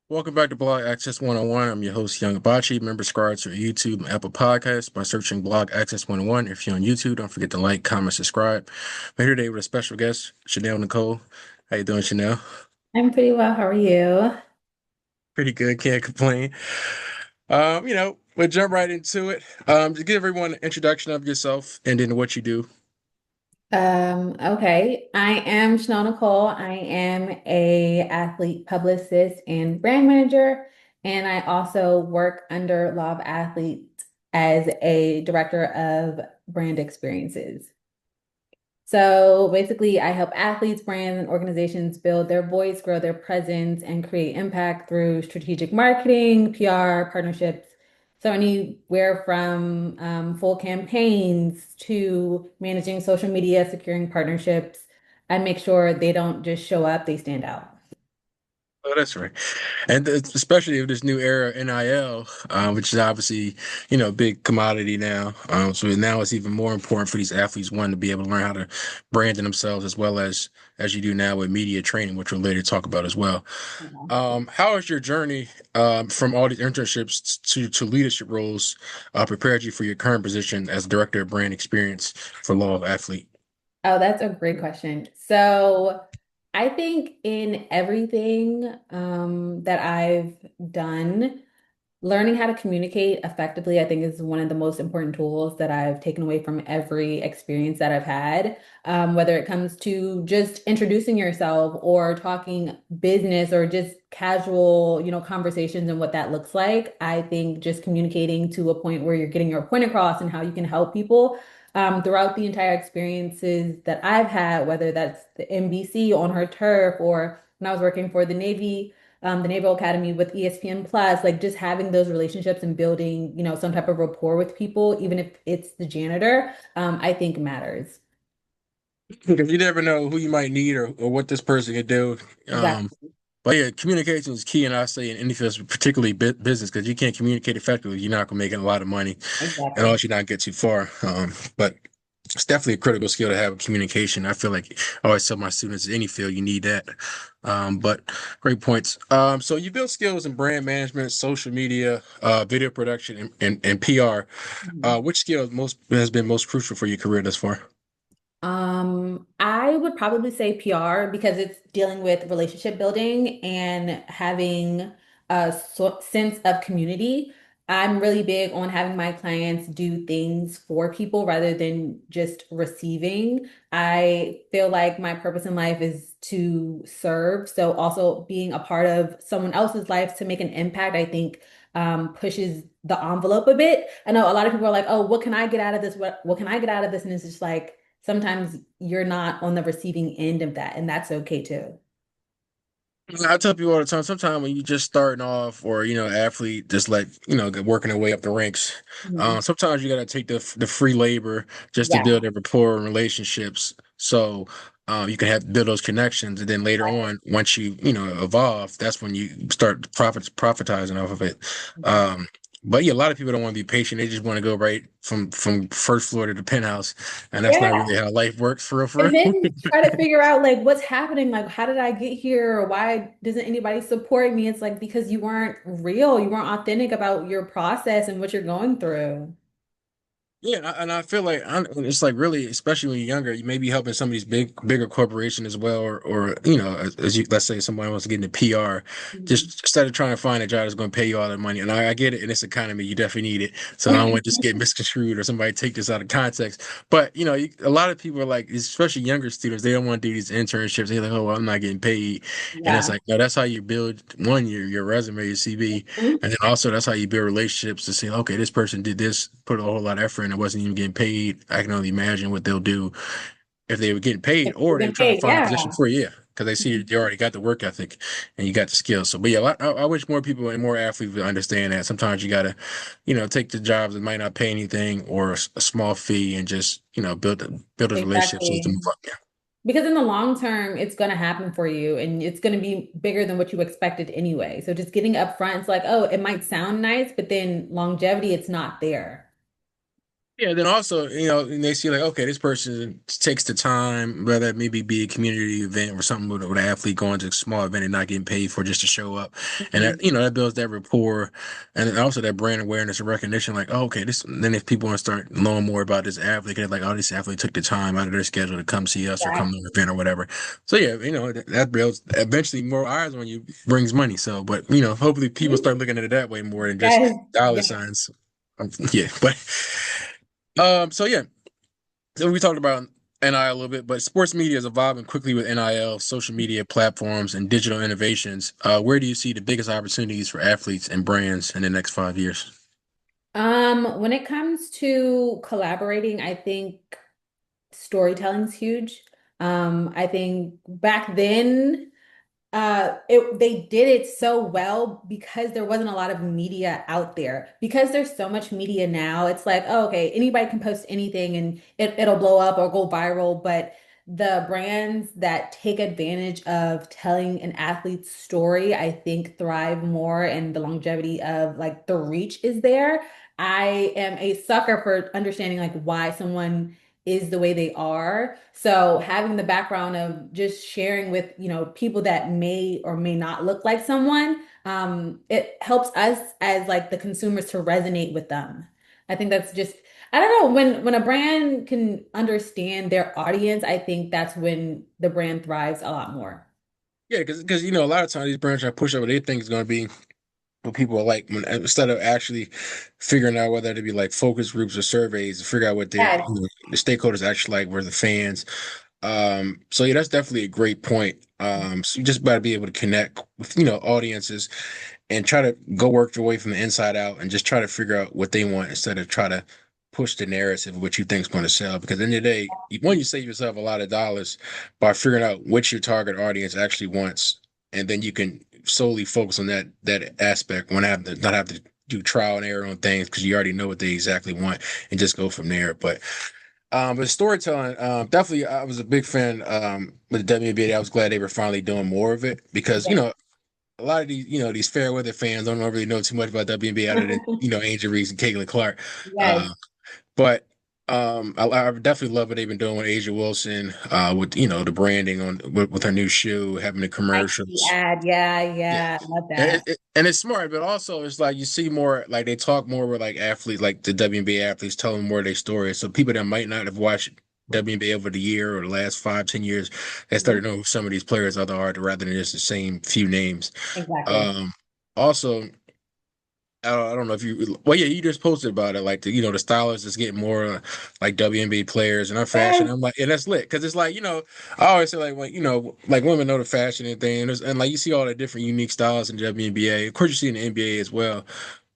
Welcome back to Blog Access 101. I'm your host, Young Abachi. Remember, subscribe to our YouTube and Apple Podcasts by searching Blog Access 101. If you're on YouTube, don't forget to like, comment, subscribe. I'm here today with a special guest, Chanel Nicole. How you doing, Chanel? I'm pretty well. How are you? Pretty good, can't complain. We'll jump right into it. Just give everyone an introduction of yourself and then what you do. Okay. I am Chanel Nicole. I am a athlete publicist and brand manager, and I also work under Law of Athletes as a director of brand experiences. So basically, I help athletes, brands, and organizations build their voice, grow their presence, and create impact through strategic marketing, PR, partnerships. So anywhere from full campaigns to managing social media, securing partnerships, I make sure they don't just show up, they stand out. Oh, that's right. And especially with this new era of NIL, which is obviously, a big commodity now. So now it's even more important for these athletes, one, to be able to learn how to brand themselves as well as you do now with media training, which we'll later talk about as well. How has your journey from all these internships to leadership roles prepared you for your current position as director of brand experience for Law of Athlete? Oh, that's a great question. So I think in everything that I've done, learning how to communicate effectively, I think, is one of the most important tools that I've taken away from every experience that I've had. Whether it comes to just introducing yourself or talking business or just casual, conversations and what that looks like. I think just communicating to a point where you're getting your point across and how you can help people throughout the entire experiences that I've had, whether that's the NBC on her turf or when I was working for the Naval Academy with ESPN Plus, like just having those relationships and building, some type of rapport with people, even if it's the janitor, I think matters. Because you never know who you might need or what this person could do. Um, Exactly. But yeah, communication is key, and I say in any field, particularly business, because you can't communicate effectively, you're not gonna make a lot of money, and Exactly. also you're not get too far. But it's definitely a critical skill to have communication. I feel like I always tell my students, in any field, you need that. But great points. So you build skills in brand management, social media, video production, and PR. Mhm. Which skill most has been most crucial for your career thus far? I would probably say PR because it's dealing with relationship building and having a sense of community. I'm really big on having my clients do things for people rather than just receiving. I feel like my purpose in life is to serve. So also being a part of someone else's life to make an impact, I think pushes the envelope a bit. I know a lot of people are like, oh, what can I get out of this? What can I get out of this? And it's just like, sometimes you're not on the receiving end of that, and that's okay too. I tell people all the time, sometimes when you just starting off or, athlete just like, working their way up the ranks, Mhm. sometimes you got to take the free labor just to Yeah. build that rapport and relationships. So, you can have build those connections. And then later on, once evolve, that's when you start profitizing off of it. Exactly. Um, but yeah, a lot of people don't want to be patient. They just want to go right from first floor to the penthouse. And that's not Yeah. really how life works for And real. then try to figure out like what's happening, like how did I get here? Or why doesn't anybody support me? It's like because you weren't real, you weren't authentic about your process and what you're going through. Yeah, and I feel like it's like really, especially when you're younger, you may be helping some of these bigger corporations as well, or as you let's say somebody wants to get into PR, Mhm. just instead of trying to find a job that's going to pay you all that money. And I get it in this economy, you definitely need it. So I don't want to just get misconstrued or somebody take this out of context. But a lot of people are like, especially younger students, they don't want to do these internships. They're like, oh, well, I'm not getting paid, and it's Yeah. like, no, that's how you build one your resume, your CV. Mhm. And then also that's how you build relationships to say, okay, this person did this, put a whole lot of effort and it wasn't even getting paid. I can only imagine what they'll do if they were getting paid If or you're they were getting trying to paid, find a position yeah. for you. Because they see you already got the work ethic and you got the skills. So, but yeah, I wish more people and more athletes would understand that. Sometimes you gotta, take the jobs that might not pay anything or a small fee and just, build those relationships so to Exactly. move up. Because in the long term, it's going to happen for you and it's going to be bigger than what you expected anyway. So just getting upfront, it's like, oh, it might sound nice, but then longevity, it's not there. Yeah, then also, and they see like, okay, this person takes the time, whether it maybe be a community event or something with an athlete going to a small event and not getting paid for just to show up. And Mhm. that, that builds that rapport and then also that brand awareness and recognition, like, oh, okay, then if people want to start knowing more about this athlete, they're like, oh, this athlete took the time out of their schedule to come see us or come to Exactly. an event or whatever. So yeah, that builds eventually more eyes on you brings money. So, but hopefully people start looking at it that way more than just Yes, dollar yes. signs. Yeah, but so yeah, so we talked about NIL a little bit, but sports media is evolving quickly with NIL, social media platforms, and digital innovations. Where do you see the biggest opportunities for athletes and brands in the next 5 years? When it comes to collaborating, I think storytelling's huge. I think back then, they did it so well because there wasn't a lot of media out there. Because there's so much media now, it's like, oh, okay, anybody can post anything and it'll blow up or go viral. But the brands that take advantage of telling an athlete's story, I think thrive more, and the longevity of like the reach is there. I am a sucker for understanding like why someone is the way they are. So having the background of just sharing with, people that may or may not look like someone, it helps us as like the consumers to resonate with them. I think that's just, I don't know, when a brand can understand their audience, I think that's when the brand thrives a lot more. Yeah, because a lot of times these brands try to push up what they think is going to be what people are like instead of actually figuring out whether to be like focus groups or surveys to figure out what Yes. the stakeholders actually like, were the fans. So yeah, that's definitely a great point. So you just got to be able to connect with audiences and try to go work your way from the inside out and just try to figure out what they want instead of try to push the narrative of what you think is going to sell. Because at the end of the day, one, you save yourself a lot of dollars by figuring out what your target audience actually wants, and then you can solely focus on that aspect. When have to not have to do trial and error on things because you already know what they exactly want and just go from there. But storytelling, definitely, I was a big fan with the WNBA. I was glad they were finally doing more of it because Yes. a lot of these fair weather fans don't really know too much about WNBA other than Angel Reese and Caitlin Clark. Yes. Uh, but I definitely love what they've been doing with Asia Wilson, with the branding with her new shoe, having the Nike commercials. ad. Yeah, Yeah. yeah. I love And, that. and it's smart, but also it's like you see more, like they talk more with like athletes, like the WNBA athletes telling more of their stories. So people that might not have watched WNBA over the year or the last 5, 10 years, they Mhm. started to know who some of these players are rather than just the same few names. Exactly. Um, Also, I don't know if well, yeah, you just posted about it, like the stylists is getting more like WNBA players and our fashion. Yes. I'm like, and that's lit because it's like I always say like when like women know the fashion and thing, and like you see all the different unique styles in WNBA. Of course, you see in the NBA as well,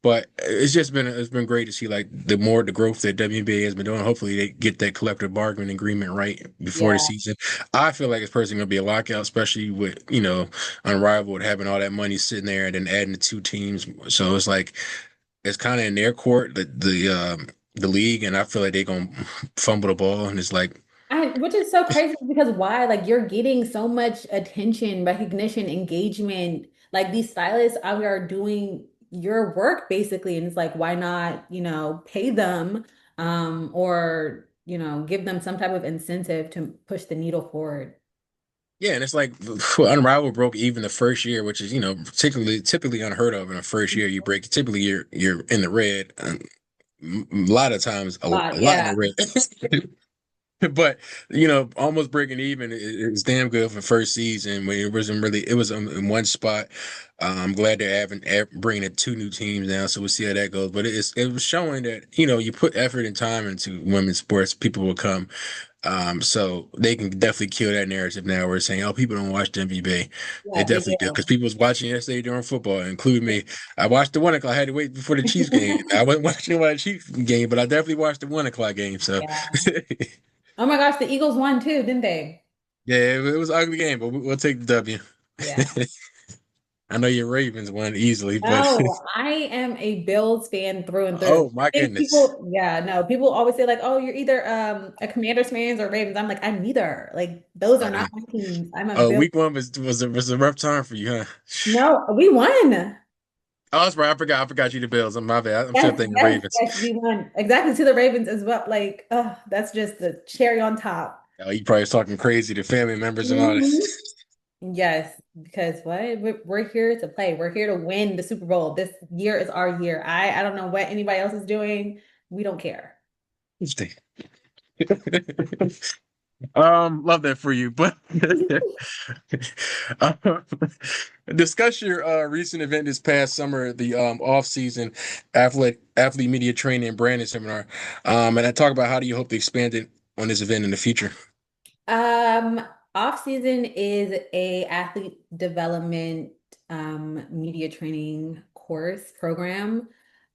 but it's been great to see like the growth that WNBA has been doing. Hopefully, they get that collective bargaining agreement right before the Yeah. season. I feel like it's personally gonna be a lockout, especially with Unrivaled having all that money sitting there and then adding the two teams. So it's like it's kind of in their court, the league, and I feel like they're gonna fumble the ball, and it's like, Which is so crazy because why? Like you're getting so much attention, recognition, engagement. Like these stylists out here are doing your work basically, and it's like, why not, pay them, or give them some type of incentive to push the needle forward. yeah, and it's like Unrivaled broke even the first year, which is typically unheard of in the first year. You break typically you're in the red. A lot of times, A a lot, lot in yeah. the red. But almost breaking even is damn good for first season when it was in one spot. I'm glad they're bringing in two new teams now, so we'll see how that goes. But it was showing that you put effort and time into women's sports, people will come. So they can definitely kill that narrative now. We're saying, oh, people don't watch the NBA. They Yeah, they definitely do do. because people was watching yesterday during football, including me. I watched the 1 o'clock. I had to wait before the Chiefs game. I wasn't watching the Chiefs game, but I definitely watched the 1 o'clock game. So. Yeah. Oh my gosh, the Eagles won too, didn't they? Yeah, it was an ugly game, but we'll take the W. Yeah. I know your Ravens won easily, but No, I am a Bills fan through and through. oh I my think goodness. people, yeah, no, people always say like, "Oh, you're either a Commanders fans or Ravens." I'm like, I'm neither. Like, those are Uh, not my teams. I'm a oh, Bills. week 1 was a rough time for you, huh? No, we won. Oh, that's right. I forgot you the Bills. My bad. I'm still Yes, thinking yes, Ravens. yes, we won. Exactly to the Ravens as well. Like, that's just the cherry on top. Oh, you probably was talking crazy to family members and all this. Mhm. Yes, because what? We're here to play. We're here to win the Super Bowl. This year is our year. I don't know what anybody else is doing. We don't care. Interesting. Love that for you. But um, discuss your recent event this past summer, the off-season athlete media training and branding seminar. And I talk about how do you hope to expand it on this event in the future. Um, Off season is a athlete development media training course program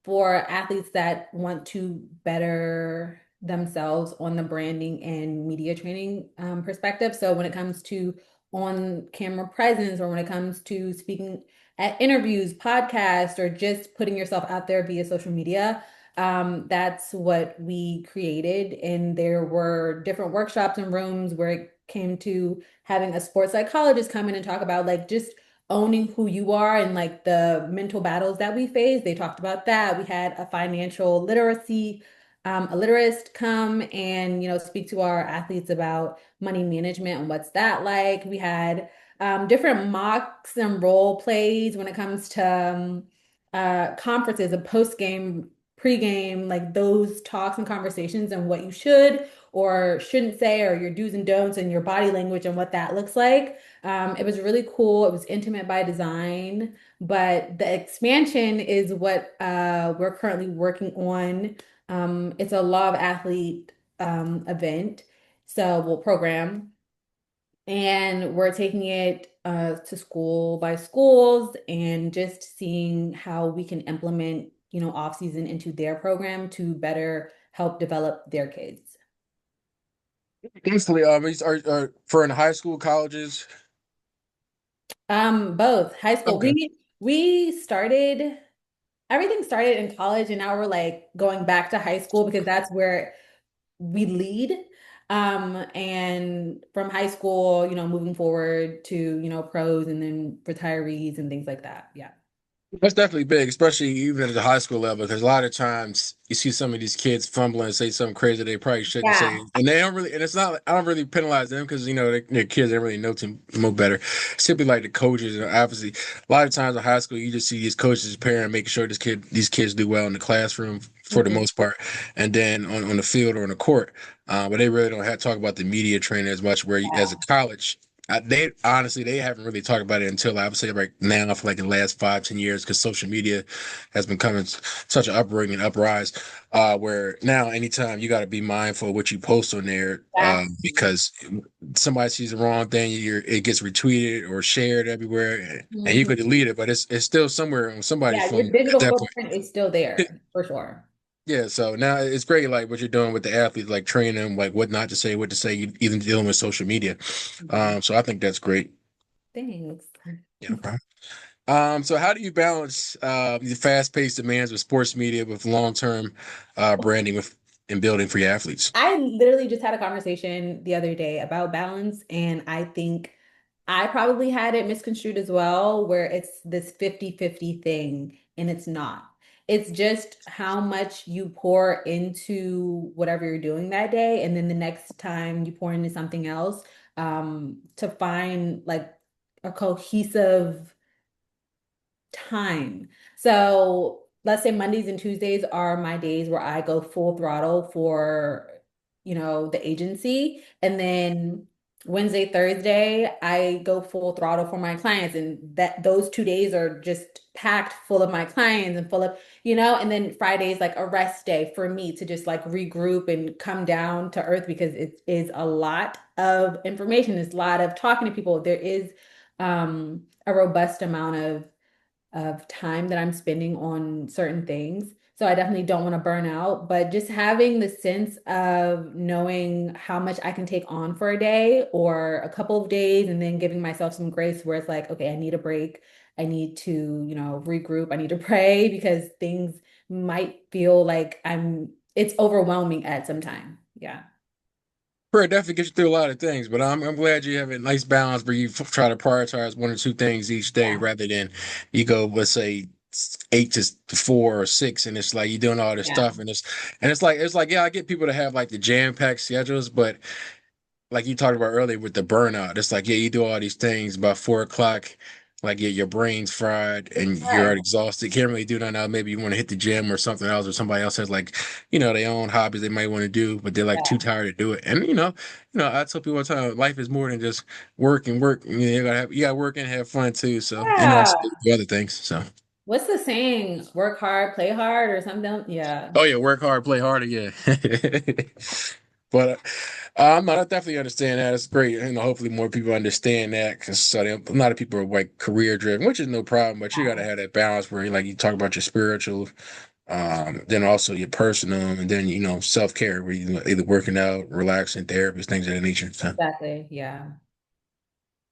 for athletes that want to better themselves on the branding and media training perspective. So when it comes to on camera presence or when it comes to speaking at interviews, podcasts, or just putting yourself out there via social media, that's what we created. And there were different workshops and rooms where it came to having a sports psychologist come in and talk about like just owning who you are and like the mental battles that we face. They talked about that. We had a financial literacy, a literist come and, speak to our athletes about money management and what's that like. We had different mocks and role plays when it comes to conferences and post game pregame, like those talks and conversations and what you should or shouldn't say, or your do's and don'ts and your body language and what that looks like. It was really cool. It was intimate by design, but the expansion is what we're currently working on. It's a law of athlete event, so we'll program. And we're taking it to school by schools and just seeing how we can implement, off season into their program to better help develop their kids. Instantly, these are for in high school, colleges. Both high school. Okay. We started everything started in college and now we're like going back to high school because that's where we lead. And from high school, moving forward to, pros and then retirees and things like that. Yeah. That's definitely big, especially even at the high school level, because a lot of times you see some of these kids fumble and say something crazy they probably shouldn't say, Yeah. and they don't really. And it's not. I don't really penalize them because they're kids. They don't really know too more better. Simply like the coaches, and obviously, a lot of times in high school, you just see these coaches, parents making sure these kids do well in the classroom for the Mhm. most part, and then on the field or on the court. But they really don't have to talk about the media training as much. Where as a college, they honestly they haven't really talked about it until I would say right now for like the last 5, 10 years because social media has been coming such an upbringing and uprise where now anytime you got to be mindful of what you post on there Exactly. because somebody sees the wrong thing it gets retweeted or shared everywhere and you Mhm. could delete it but it's still somewhere on somebody's Yeah, your phone at digital that footprint is still point. there for sure. Yeah, so now it's great, like what you're doing with the athletes, like training them, like what not to say, what to say, even dealing with social media. Mhm. So I think that's great. Thanks. Yeah. Okay. So how do you balance the fast-paced demands of sports media with long-term branding with and building for your athletes? I literally just had a conversation the other day about balance, and I think I probably had it misconstrued as well, where it's this 50-50 thing, and it's not. It's just how much you pour into whatever you're doing that day, and then the next time you pour into something else, to find like a cohesive time. So let's say Mondays and Tuesdays are my days where I go full throttle for, the agency. And then Wednesday, Thursday, I go full throttle for my clients. And that those 2 days are just packed full of my clients and full of, and then Friday is like a rest day for me to just like regroup and come down to earth because it is a lot of information. It's a lot of talking to people. There is a robust amount of time that I'm spending on certain things. So I definitely don't want to burn out, but just having the sense of knowing how much I can take on for a day or a couple of days and then giving myself some grace where it's like, okay, I need a break. I need to, regroup. I need to pray because things might feel like it's overwhelming at some time. Yeah. Prayer definitely gets you through a lot of things, but I'm glad you have a nice balance where you try to prioritize one or two things each day Yeah. rather than you go, let's say, 8 to 4 or 6, and it's like you're doing all this Yeah. stuff, and it's like yeah, I get people to have like the jam packed schedules, but like you talked about earlier with the burnout, it's like, yeah, you do all these things by 4 o'clock, like your brain's fried and you're Right. exhausted. Can't really do nothing else. Maybe you want to hit the gym or something else, or somebody else has like, their own hobbies they might want to do, but they're like too Yeah. tired to do it. And I tell people all the time, life is more than just work and work. You gotta work and have fun too. So, and also Yeah. do other things. So, What's the saying? Work hard, play hard, or something? Yeah. oh yeah, work hard, play harder. Yeah. But I definitely understand that. It's great. Hopefully more people understand that because a lot of people are like career driven, which is no problem. But you got to have that balance where, like, you talk about your spiritual, then also your personal, and then self care, where you either working out, relaxing, therapies, things of that nature. So, Exactly. Yeah.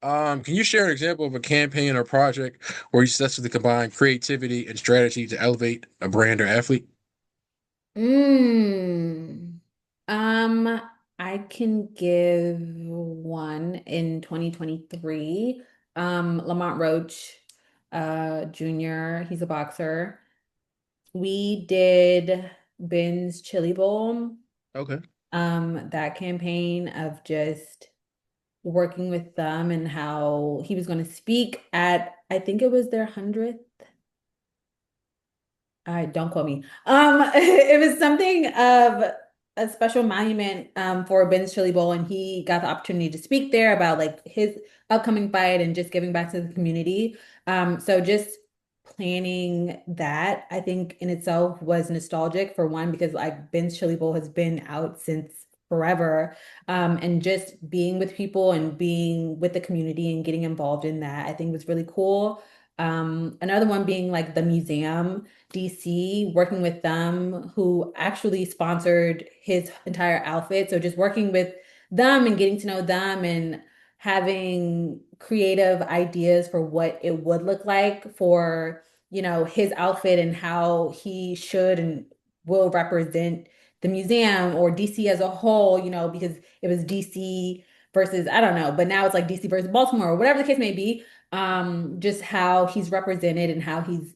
can you share an example of a campaign or project where you successfully combine creativity and strategy to elevate a brand or athlete? Mm. Um, I can give one in 2023. Lamont Roach, Jr., he's a boxer. We did Ben's Chili Bowl. Okay. That campaign of just working with them and how he was going to speak at, I think it was their 100th. I don't quote me. It was something of a special monument for Ben's Chili Bowl, and he got the opportunity to speak there about like his upcoming fight and just giving back to the community. So just planning that, I think in itself was nostalgic for one, because like Ben's Chili Bowl has been out since forever. And just being with people and being with the community and getting involved in that, I think was really cool. Another one being like the museum. DC, working with them, who actually sponsored his entire outfit. So just working with them and getting to know them and having creative ideas for what it would look like for, his outfit and how he should and will represent the museum or DC as a whole, because it was DC versus, I don't know, but now it's like DC versus Baltimore or whatever the case may be. Just how he's represented and how he's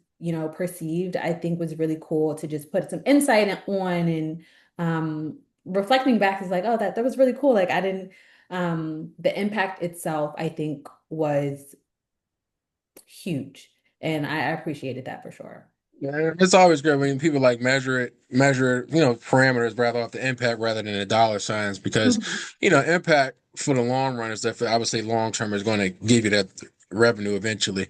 perceived, I think was really cool to just put some insight on and reflecting back is like, oh, that was really cool. Like I didn't the impact itself, I think, was huge. And I appreciated that for sure. Yeah, it's always great when people like measure, parameters rather off the impact rather than the dollar signs because, Mhm. impact for the long run is that I would say long term is going to give you that revenue eventually.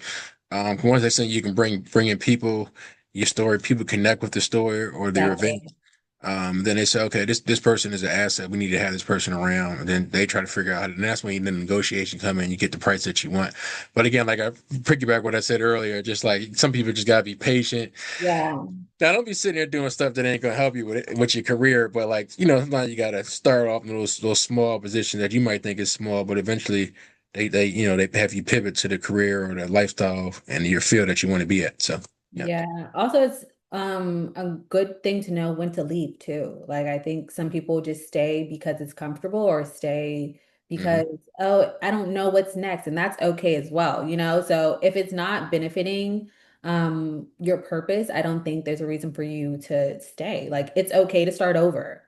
Once they say you can bring in people, your story, people connect with the story or their event. Exactly. Then they say, okay, this person is an asset. We need to have this person around. And then they try to figure out, and that's when the negotiation come in. You get the price that you want. But again, like I piggyback what I said earlier, just like some people just gotta be patient. Yeah. Now, don't be sitting there doing stuff that ain't gonna help you with your career. But like, sometimes you gotta start off in those small positions that you might think is small, but eventually they have you pivot to the career or the lifestyle and your field that you want to be at. So yeah. Yeah. Also, it's a good thing to know when to leave too. Like I think some people just stay because it's comfortable or stay Mhm. because, oh, I don't know what's next, and that's okay as well. So if it's not benefiting your purpose, I don't think there's a reason for you to stay. Like it's okay to start over.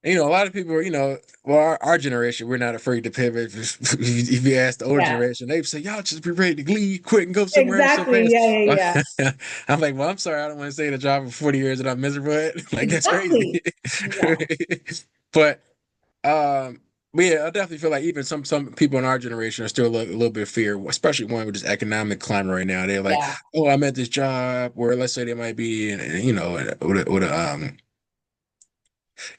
A lot of people, well, our generation, we're not afraid to pivot. If you ask the older Yeah. generation, they say, y'all just be ready to leave, quit, and go somewhere else so Exactly. fast. Yeah, yeah, yeah. I'm like, well, I'm sorry, I don't want to stay in a job for 40 years and I'm miserable at. Like, that's crazy. Exactly. Yeah. But, um, but yeah, I definitely feel like even some people in our generation are still a little bit of fear, especially one with this economic climate right now. They're like, Yeah. oh, I'm at this job where let's say they might be, with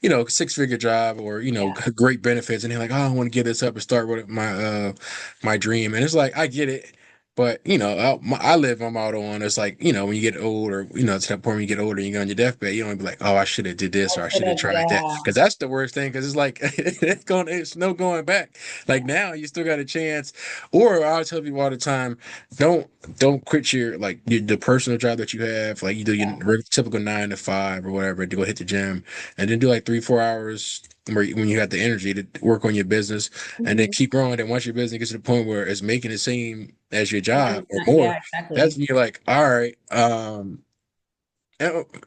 a 6-figure job or, Yeah. great benefits. And they're like, oh, I want to give this up and start with my dream. And it's like, I get it. But, I live my motto on it's like, when you get older, to that point when you get older and you go on your deathbed, you don't be like, oh, I should have did I this or I should should have have, tried that. yeah. Because that's the worst thing. Because it's like, it's no going back. Like now you still got a chance. Or I'll tell people all the time, don't don't quit the personal job that you have. Like you do your typical 9 to 5 or whatever to go hit the gym and then do like 3, 4 hours. when you have the energy to work on your business and then Mhm. keep growing. And once your business gets to the point where it's making the same as your job or more, Yeah, that's exactly. when you're like, all right,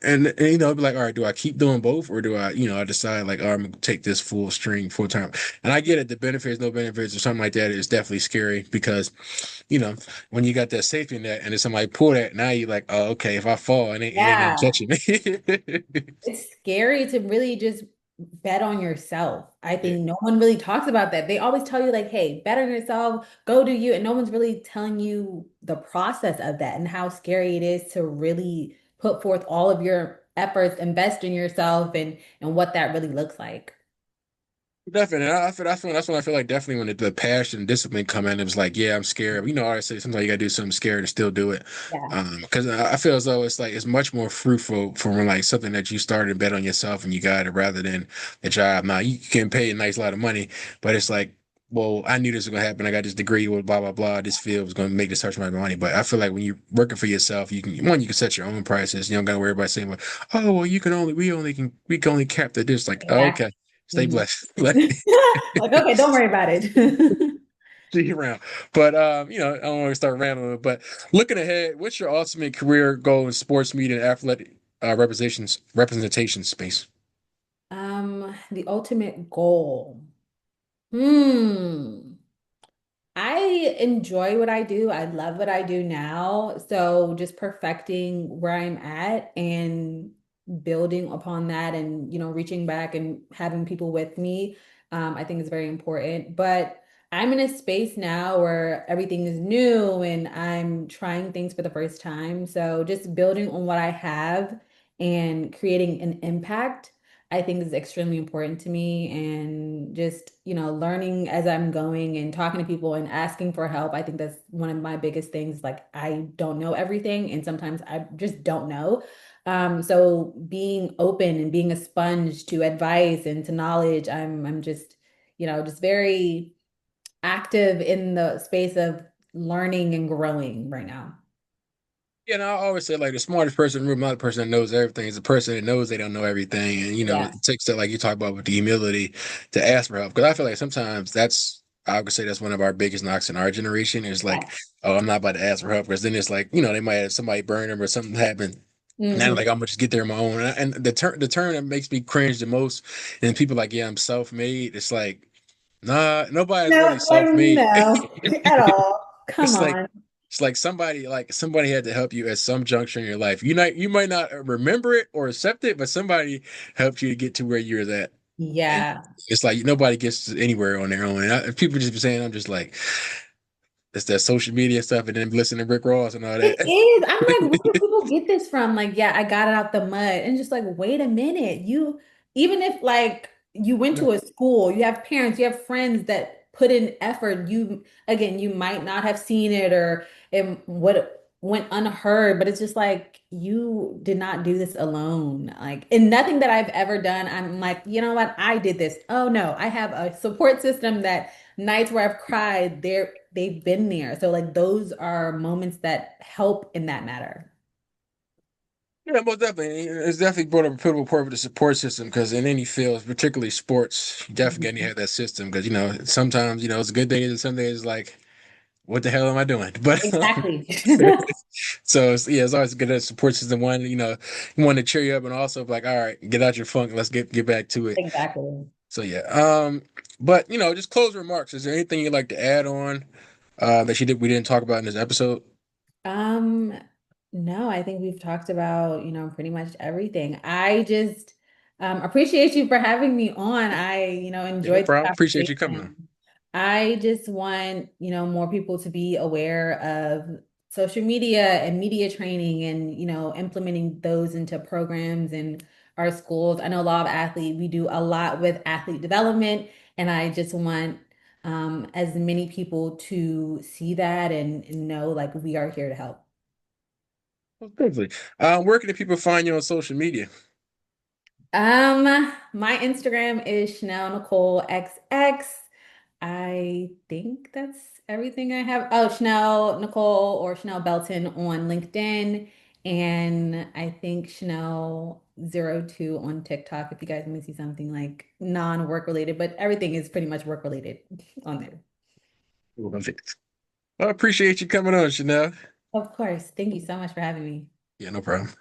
and you know, be like, all right, do I keep doing both or do I, I decide like, oh, I'm gonna take this full time. And I get it, the benefits, no benefits, or something like that is definitely scary because, you know, when you got that safety net and then somebody pull that, now you're like, oh, okay, if I fall, it ain't gonna Yeah. touch me. It's scary to really just bet on yourself. I Yeah. think no one really talks about that. They always tell you, like, hey, bet on yourself, go do you. And no one's really telling you the process of that and how scary it is to really put forth all of your efforts, invest in yourself and what that really looks like. Definitely. That's when I feel like definitely when the passion and discipline come in, it was like, yeah, I'm scared. You know, I say sometimes you gotta do something scared to still do it. Yeah. Because I feel as though it's like it's much more fruitful from like something that you started and bet on yourself and you got it rather than a job. Now you can pay a nice lot of money, but it's like, well, I knew this was gonna happen. I got this degree with blah blah blah. This field was gonna make this much money. But I feel like when you're working for yourself, you can set your own prices. You don't gotta worry about saying, well, oh well, we can only cap that this. Like, oh, Exactly. okay. Stay Mhm. blessed. Like, okay, don't worry about it. See you around. But I don't want to start rambling. But looking ahead, what's your ultimate career goal in sports media and athletic representation space? The ultimate goal. Hmm. I enjoy what I do. I love what I do now. So just perfecting where I'm at and building upon that and, reaching back and having people with me, I think is very important. But I'm in a space now where everything is new and I'm trying things for the first time. So just building on what I have and creating an impact. I think is extremely important to me and just, learning as I'm going and talking to people and asking for help. I think that's one of my biggest things. Like I don't know everything and sometimes I just don't know. So being open and being a sponge to advice and to knowledge, I'm just, just very active in the space of learning and growing right now. Yeah, and I always say like the smartest person in the room, not the person that knows everything, is the person that knows they don't know everything. And Yeah, it takes that like you talk about with the humility to ask for help. Because I feel like sometimes I would say that's one of our biggest knocks in our generation is yeah. like, oh, I'm not about to ask for help because then it's like, they might have somebody burn them or something happen. And then like Hmm. I'm gonna just get there on my own. And the term that makes me cringe the most, and people like, yeah, I'm self-made. It's like, nah, nobody's really No, like self-made. no, at all. Come It's like on. somebody had to help you at some juncture in your life. You might not remember it or accept it, but somebody helped you to get to where you're at. And Yeah. it's like nobody gets anywhere on their own. And people just be saying, I'm just like, it's that social media stuff, and then listening to Rick Ross and all It that. is. I'm like, where do people get this from? Like, yeah, I got it out the mud. And just like, wait a minute. Even if like you went to a school, you have parents, you have friends that put in effort, again, you might not have seen it or it what went unheard, but it's just like you did not do this alone. Like, and nothing that I've ever done, I'm like, you know what? I did this. Oh no, I have a support system that nights where I've cried, they've been there. So like those are moments that help in that matter. Yeah, most definitely. It's definitely brought up a pivotal part of the support system because in any field, particularly sports, you definitely got to Mhm. have that system because sometimes it's good days and some days like what the hell am I doing? But Exactly. so it's always good that support system one, you want to cheer you up and also be like, all right, get out your funk, let's get back to it. Exactly. So yeah, but just closing remarks. Is there anything you'd like to add on that we didn't talk about in this episode? Um, no, I think we've talked about, pretty much everything. I just appreciate you for having me on. I, Yeah, no enjoyed the problem. Appreciate you coming on. conversation. I just want, more people to be aware of social media and media training and, implementing those into programs in our schools. I know a lot of athletes, we do a lot with athlete development, and I just want as many people to see that and know like we are here to help. Well, definitely. Where can the people find you on social media? My Instagram is Chanel Nicole XX. I think that's everything I have. Oh, Chanel Nicole or Chanel Belton on LinkedIn. And I think Chanel 02 on TikTok, if you guys want to see something like non-work related, but everything is pretty much work related on there. Love it. I appreciate you coming on, Chanel. Of course. Thank you so much for having me. Yeah, no problem.